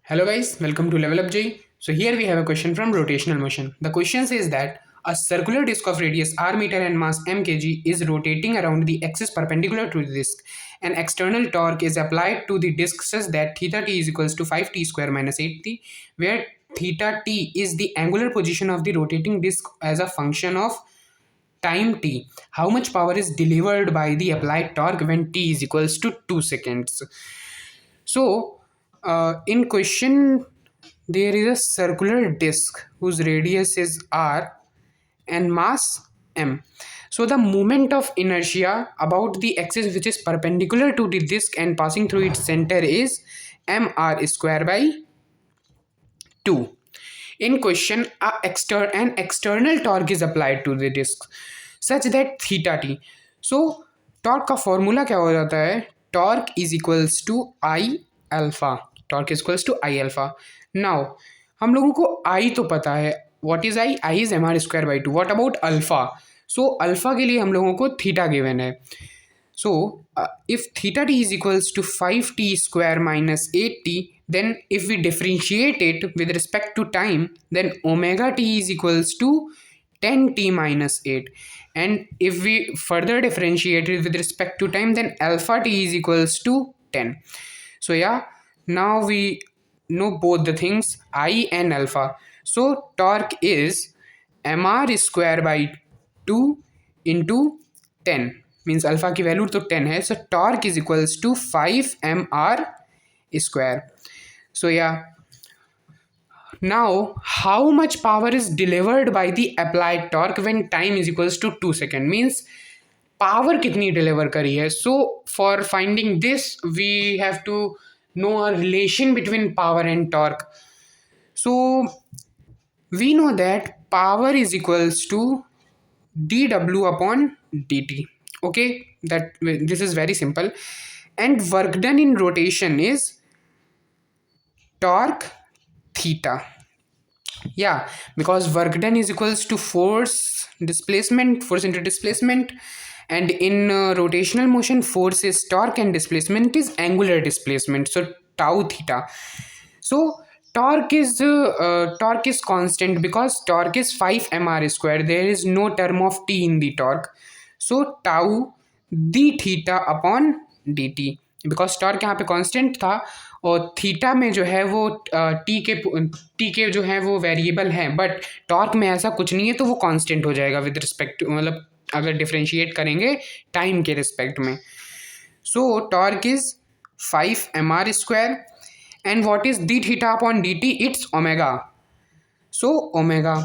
Hello guys, welcome to Level Up J. So here we have a question from rotational motion. The question says that a circular disk of radius r meter and mass m kg is rotating around the axis perpendicular to the disk. An external torque is applied to the disk such that theta t is equals to 5t square minus 8t, where theta t is the angular position of the rotating disk as a function of time t. How much power is delivered by the applied torque when t is equals to 2 seconds? So, in question, there is a circular disk whose radius is r and mass m. So, the moment of inertia about the axis which is perpendicular to the disk and passing through its center is mr square by 2. In question, an external torque is applied to the disk such that theta t. So torque का formula क्या हो जाता है? Torque is equals to I alpha. Torque is equals to I alpha. Now हम लोगों को I तो पता है. What is I? I is mr square by 2. What about alpha? So alpha के लिए हम लोगों को theta given है. So if theta t is equals to 5t square minus 8t, then if we differentiate it with respect to time, then omega t is equals to 10t minus 8. And if we further differentiate it with respect to time, then alpha t is equals to 10. So yeah, now we know both the things, I and alpha. So torque is mr square by 2 into 10. Means alpha की value तो 10 है. So torque is equals to 5 mr square. So yeah, now how much power is delivered by the applied torque when time is equals to 2 seconds? Means power कितनी deliver करी है. So for finding this we have to know a relation between power and torque. So we know that power is equals to dw upon dt. Okay, that this is very simple. And work done in rotation is torque theta. Yeah, because work done is equals to force into displacement, and in rotational motion force is torque and displacement is angular displacement, so tau theta. So torque is constant because torque is 5 mr square. There is no term of t in the torque, so tau d theta upon dt. Because torque यहाँ पे constant था और theta में जो है वो T के जो है वो वेरिएबल हैं, बट टॉर्क में ऐसा कुछ नहीं है, तो वो कांस्टेंट हो जाएगा विद रिस्पेक्ट, मतलब अगर डिफरेंशिएट करेंगे टाइम के रिस्पेक्ट में. So torque is 5 mr square and what is D theta upon D T? It's omega. So omega.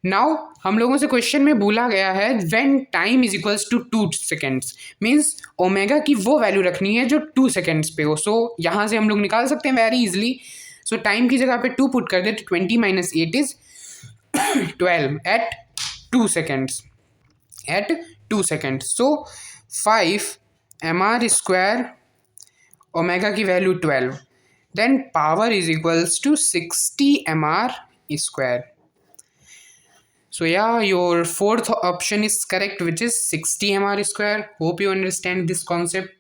Now हम लोगों से क्वेश्चन में बोला गया है when time is equals to 2 seconds, means omega की वो वैल्यू रखनी है जो 2 सेकेंड्स पे हो. सो यहाँ से हम लोग निकाल सकते हैं वेरी इजली. सो टाइम की जगह पे 2 पुट कर दे तो 20 minus 8 is 12 at 2 seconds. So 5 mr square, omega की value 12, then power is equals to 60 mr square. So yeah, your fourth option is correct, which is 60 mr square. Hope you understand this concept.